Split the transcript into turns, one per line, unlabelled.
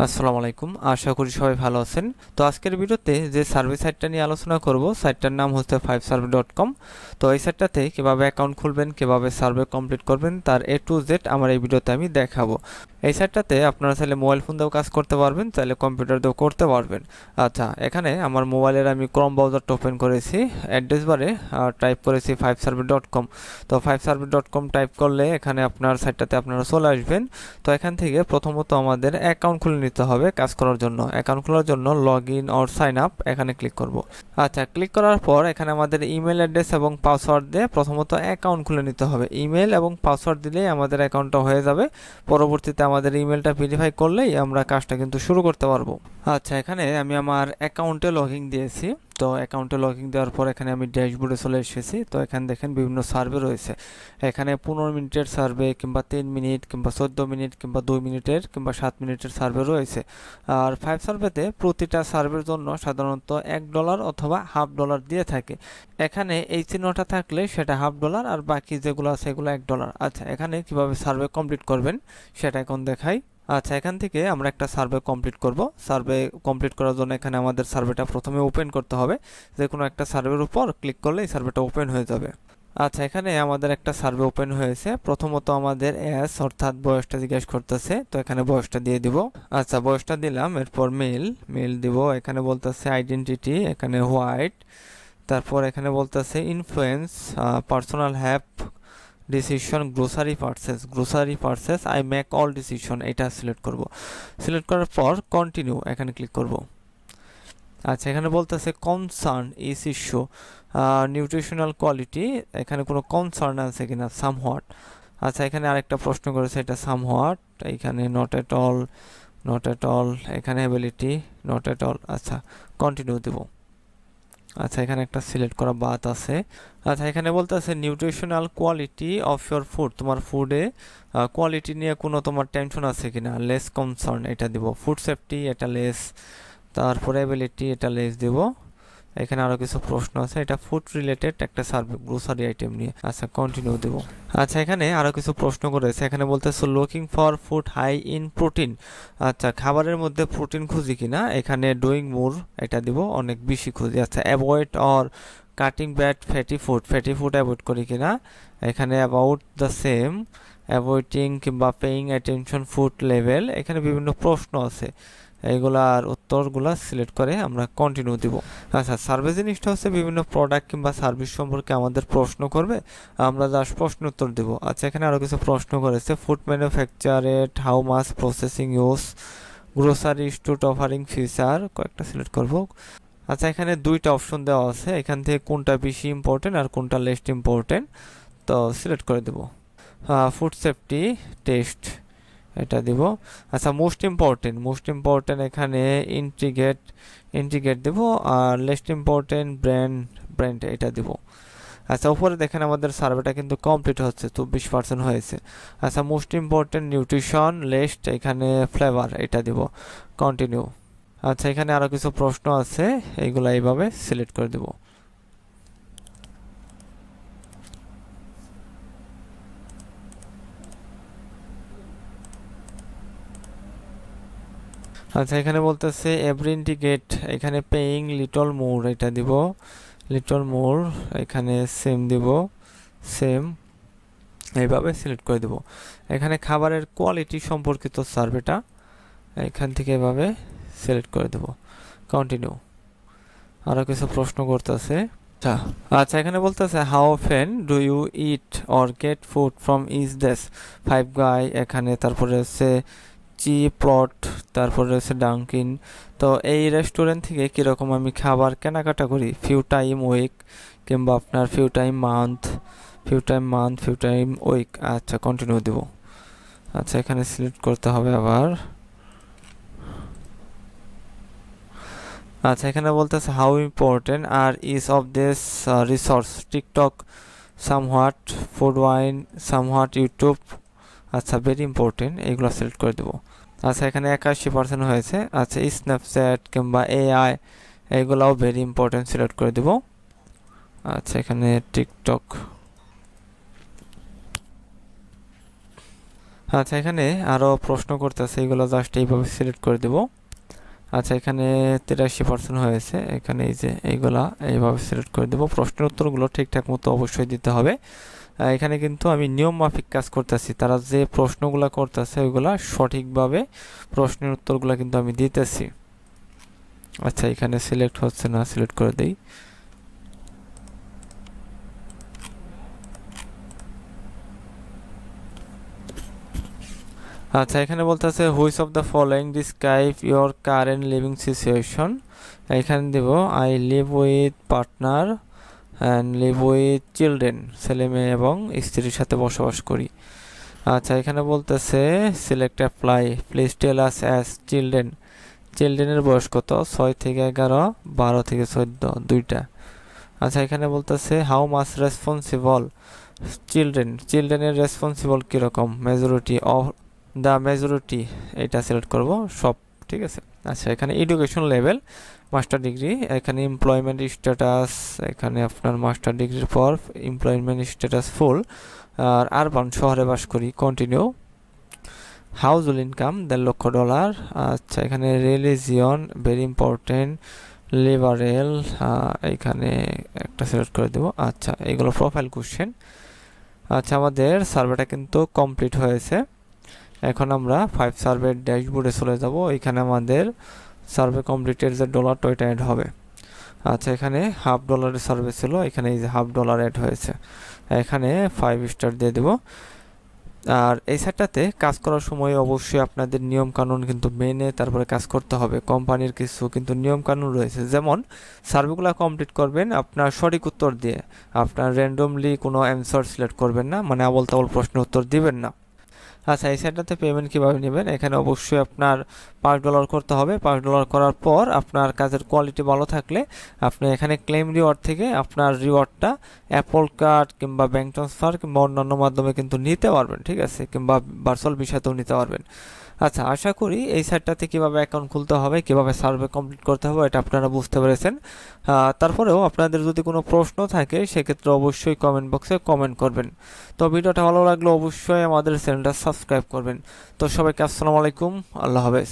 আসসালামু আলাইকুম, আশা করি সবাই ভালো আছেন। তো আজকের ভিডিওতে যে সার্ভে সাইটটা নিয়ে আলোচনা করব, সাইটটার নাম হচ্ছে 5survey.com। তো এই সাইটটাতে কিভাবে অ্যাকাউন্ট খুলবেন, কিভাবে সার্ভে কমপ্লিট করবেন, তার A to Z আমার এই ভিডিওতে আমি দেখাবো। এই সাইটটাতে আপনারা চাইলে মোবাইল ফোন দিয়েও কাজ করতে পারবেন, চাইলে কম্পিউটার দিয়েও করতে পারবেন। আচ্ছা, এখানে আমার মোবাইলের আমি ক্রোম ব্রাউজারটা ওপেন করেছি, অ্যাড্রেস বারে টাইপ করেছি 5survey.com। তো 5survey.com টাইপ করলে এখানে আপনার সাইটটাতে আপনারা চলে আসবেন। তো এখান থেকে প্রথমত আমাদের অ্যাকাউন্ট খুলে নিতে হবে কাজ করার জন্য। অ্যাকাউন্ট খোলার জন্য log in or sign up এখানে ক্লিক করব। আচ্ছা, ক্লিক করার পর এখানে আমাদের ইমেল অ্যাড্রেস এবং পাসওয়ার্ড দিয়ে প্রথমত অ্যাকাউন্ট খুলে নিতে হবে। ইমেল এবং পাসওয়ার্ড দিলেই আমাদের অ্যাকাউন্টটা হয়ে যাবে। পরবর্তীতে আমাদের ইমেলটা ভেরিফাই করলেই আমরা কাজটা কিন্তু শুরু করতে পারবো। আচ্ছা, এখানে আমি আমার অ্যাকাউন্টে লগ ইন দিয়েছি। তো অ্যাকাউন্টে লগ ইন দেওয়ার পর এখানে আমি ড্যাশবোর্ডে চলে এসেছি। তো এখানে দেখেন বিভিন্ন সার্ভে রয়েছে। এখানে 15 মিনিটের সার্ভে কিংবা 3 মিনিট কিংবা 14 মিনিট কিংবা 2 মিনিটের কিংবা 7 মিনিটের সার্ভে রয়েছে। আর 5 সার্ভেতে প্রতিটা সার্ভের জন্য সাধারণত $1 অথবা $1/2 দিয়ে থাকে। এখানে এই চিহ্নটা থাকলে সেটা $1/2 আর বাকি যেগুলো আছে এগুলো $1। আচ্ছা, এখানে কিভাবে সার্ভে কমপ্লিট করবেন সেটা এখন দেখাই। আচ্ছা, এখান থেকে আমরা একটা সার্ভে কমপ্লিট করব। সার্ভে কমপ্লিট করার জন্য এখানে আমাদের সার্ভেটা প্রথমে ওপেন করতে হবে। যে কোনো একটা সার্ভের উপর ক্লিক করলে এই সার্ভেটা ওপেন হয়ে যাবে। আচ্ছা, এখানে আমাদের একটা সার্ভে ওপেন হয়েছে। প্রথমত আমাদের এস অর্থাৎ বয়সটা জিজ্ঞেস করতেছে, তো এখানে বয়সটা দিয়ে দিব। আচ্ছা, বয়সটা দিলাম, এরপর মেল দিব। এখানে বলতেছে আইডেন্টিটি, এখানে হোয়াইট। তারপর এখানে বলতেছে ইনফ্লুয়েন্স, পার্সোনাল হ্যাপ, decision, grocery purchase I make all decision, এটা সিলেক্ট করব। সিলেক্ট করার পর কন্টিনিউ এখানে ক্লিক করব। আচ্ছা, এখানে বলতেছে concern is issue nutritional quality, এখানে কোনো কনসার্ন আছে কিনা, সামহোয়াট। আচ্ছা, এখানে আরেকটা প্রশ্ন করেছে, এটা সামহোয়াট। এখানে নট এট অল, এখানে অ্যাবিলিটি, নট এট অল। আচ্ছা, কন্টিনিউ দেব। আচ্ছা, এখানে একটা সিলেক্ট করা বাত আছে। আচ্ছা, এখানে বলতেছে nutritional quality of your food, তোমার ফুডে কোয়ালিটি নিয়ে কোনো তোমার টেনশন আছে কিনা, লেস কনসার্ন, এটা দিব। ফুড সেফটি, এটা লেস। তারপরে অ্যাবিলিটি, এটা লেস দেব। এখানে আরো কিছু প্রশ্ন আছে, এটা ফুড রিলেটেড একটা সার্ভে গ্রোসারি আইটেম নিয়ে। আচ্ছা, কন্টিনিউ দেব। আচ্ছা, এখানে আরো কিছু প্রশ্ন করেছে। এখানে বলতেছে looking for food high in protein. আচ্ছা, খাবারের মধ্যে প্রোটিন খুঁজি কিনা, এখানে ডুইং মোর, এটা দিব, অনেক বেশি খুঁজি। আচ্ছা, avoid or cutting bad fatty food avoid করি কিনা, এখানে অ্যাবাউট দ্য সেম, অ্যাভয়েডিং কিংবা পেইং অ্যাটেনশন ফুড লেভেল। এখানে বিভিন্ন প্রশ্ন আছে, এইগুলার উত্তরগুলা সিলেক্ট করে আমরা কন্টিনিউ দিব। আচ্ছা, সার্ভে জিনিসটা হচ্ছে বিভিন্ন প্রোডাক্ট কিংবা সার্ভিস সম্পর্কে আমাদের প্রশ্ন করবে, আমরা জাস্ট প্রশ্ন উত্তর দিব। আচ্ছা, এখানে আরো কিছু প্রশ্ন করেছে, food ম্যানুফ্যাকচারেড, how much processing use, grocery store offering feature, কয়েকটা সিলেক্ট করব। আচ্ছা, এখানে দুইটা অপশন দেওয়া আছে, এখান থেকে কোনটা বেশি ইম্পর্টেন্ট আর কোনটা লেস্ট ইম্পর্টেন্ট, তো সিলেক্ট করে দেব। ফুড সেফটি টেস্ট, এটা দিব। আচ্ছা, মোস্ট ইম্পর্টেন্ট এখানে ইন্টিগ্রেট দেব। আর লেস্ট ইম্পর্টেন্ট ব্র্যান্ড এটা দিব। আচ্ছা, উপরে দেখেন আমাদের সার্ভেটা কিন্তু কমপ্লিট হচ্ছে, 24% হয়েছে। আচ্ছা, মোস্ট ইম্পর্টেন্ট নিউট্রিশন, লেস্ট, এখানে ফ্লেভার, এটা দিব, কন্টিনিউ। আচ্ছা, এখানে আরো কিছু প্রশ্ন আছে, এইগুলো এইভাবে সিলেক্ট করে দেব। আচ্ছা, এখানে বলতেছে এভরি ইন্ডিকেট, এখানে পেইং লিটল মোর, এটা দিব, লিটল মোর। এখানে সেম দিব, সেম, এইভাবে সিলেক্ট করে দেব। এখানে খাবারের কোয়ালিটি সম্পর্কিত সার্ভেটা এখান থেকে এভাবে সিলেক্ট করে দেব, কন্টিনিউ। আরো কিছু প্রশ্ন করতেছে। আচ্ছা, আচ্ছা, এখানে বলতেছে how often do you eat or get food from is this, five guy, এখানে তারপরে হচ্ছে চি প্লট, তারপরে হচ্ছে ডাঙ্কিন। তো এই রেস্টুরেন্ট থেকে কীরকম আমি খাবার কেনাকাটা করি, ফিউ টাইম উইক কিংবা আপনার ফিউ টাইম উইক। আচ্ছা, কন্টিনিউ দিব। আচ্ছা, এখানে সিলেক্ট করতে হবে আবার। আচ্ছা, এখানে বলতেছে how important are is of this resource, TikTok somewhat, food wine somewhat, YouTube. আচ্ছা, ভেরি ইম্পর্টেন্ট, এইগুলো সিলেক্ট করে দেবো। আচ্ছা, এখানে 81% হয়েছে। আচ্ছা, স্ন্যাপচ্যাট কিংবা এআই, এইগুলাও ভেরি ইম্পর্টেন্ট, সিলেক্ট করে দেব। আচ্ছা, এখানে টিকটক। আচ্ছা, এখানে আরও প্রশ্ন করতেছে, এগুলো জাস্ট এইভাবে সিলেক্ট করে দেব। আচ্ছা, এখানে 83% হয়েছে, এখানে এই যে এইগুলা এইভাবে সিলেক্ট করে দেব। প্রশ্নের উত্তরগুলো ঠিকঠাক মতো অবশ্যই দিতে হবে। এখানে কিন্তু আমি নিয়ম মাফিক কাজ করতেছি, তারা যে প্রশ্নগুলো করতেছে ওইগুলা সঠিকভাবে প্রশ্নের উত্তরগুলো কিন্তু আমি দিতেছি। আচ্ছা, এখানে সিলেক্ট হচ্ছে না, সিলেক্ট করে দেই। আচ্ছা, এখানে বলতেছে which of the following describe your current living situation. এখানে দেব I live with partner and live with children, ছেলে মেয়ে এবং স্ত্রীর সাথে বসবাস করি। আচ্ছা, এখানে বলতেছে select apply, please tell us as children. চিলড্রেনের বয়স কত? 6 থেকে 11, 12 থেকে 14, দুইটা। আচ্ছা, এখানে বলতেছে হাউ মাস রেসপন্সিবল চিলড্রেন, চিলড্রেনের রেসপন্সিবল কীরকম? মেজরিটি অফ দ্য মেজরিটি, এটা সিলেক্ট করব সব, ঠিক আছে। আচ্ছা, এখানে এডুকেশন লেভেল মাস্টার ডিগ্রি, এখানে এমপ্লয়মেন্ট স্ট্যাটাস, এখানে আপনার মাস্টার ডিগ্রির পর এমপ্লয়মেন্ট স্ট্যাটাস ফুল, আর আরবান, শহরে বাস করি, কন্টিনিউ। Household income $1,50,000। আচ্ছা, এখানে রিলিজিয়ন ভেরি ইম্পর্টেন্ট, লিবারেল, এখানে একটা সিলেক্ট করে দেব। আচ্ছা, এগুলো প্রোফাইল কোশ্চেন। আচ্ছা, আমাদের সার্ভেটা কিন্তু কমপ্লিট হয়েছে। এখন আমরা 5 সার্ভের ড্যাশবোর্ডে চলে যাব। এখানে আমাদের সার্ভে কমপ্লিটের যে ডলারটা ওইটা অ্যাড হবে। আচ্ছা, এখানে $50 সার্ভে ছিল, এখানে এই যে $50 অ্যাড হয়েছে। এখানে 5 স্টার দিয়ে দেব। আর এই সাইটটাতে কাজ করার সময় অবশ্যই আপনাদের নিয়ম কানুন কিন্তু মেনে তারপরে কাজ করতে হবে। কোম্পানির কিছু কিন্তু নিয়ম কানুন রয়েছে, যেমন সার্ভেগুলো কমপ্লিট করবেন আপনার সঠিক উত্তর দিয়ে, আপনার র্যান্ডমলি কোনো অ্যান্সার সিলেক্ট করবেন না, মানে আবল তাবল প্রশ্নের উত্তর দিবেন না। আচ্ছা, এই সাইটটাতে পেমেন্ট কীভাবে নেবেন? এখানে অবশ্যই আপনার $5 করতে হবে। $5 করার পর আপনার কাজের কোয়ালিটি ভালো থাকলে আপনি এখানে ক্লেম রিওয়ার্ড থেকে আপনার রিওয়ার্ডটা অ্যাপল কার্ড কিংবা ব্যাঙ্ক ট্রান্সফার কিংবা অন্যান্য মাধ্যমে কিন্তু নিতে পারবেন, ঠিক আছে, কিংবা ভার্চুয়াল বিষয়তেও নিতে পারবেন। আচ্ছা, আশা করি এই সাইটটাতে কীভাবে অ্যাকাউন্ট খুলতে হবে, কীভাবে সার্ভে কমপ্লিট করতে হবে এটা আপনারা বুঝতে পেরেছেন। তারপরেও আপনাদের যদি কোনো প্রশ্ন থাকে সেক্ষেত্রে অবশ্যই কমেন্ট বক্সে কমেন্ট করবেন। তো ভিডিওটা ভালো লাগলে অবশ্যই আমাদের চ্যানেলটা সাবস্ক্রাইব করবেন। তো সবাইকে আসসালামু আলাইকুম, আল্লাহ হাফেজ।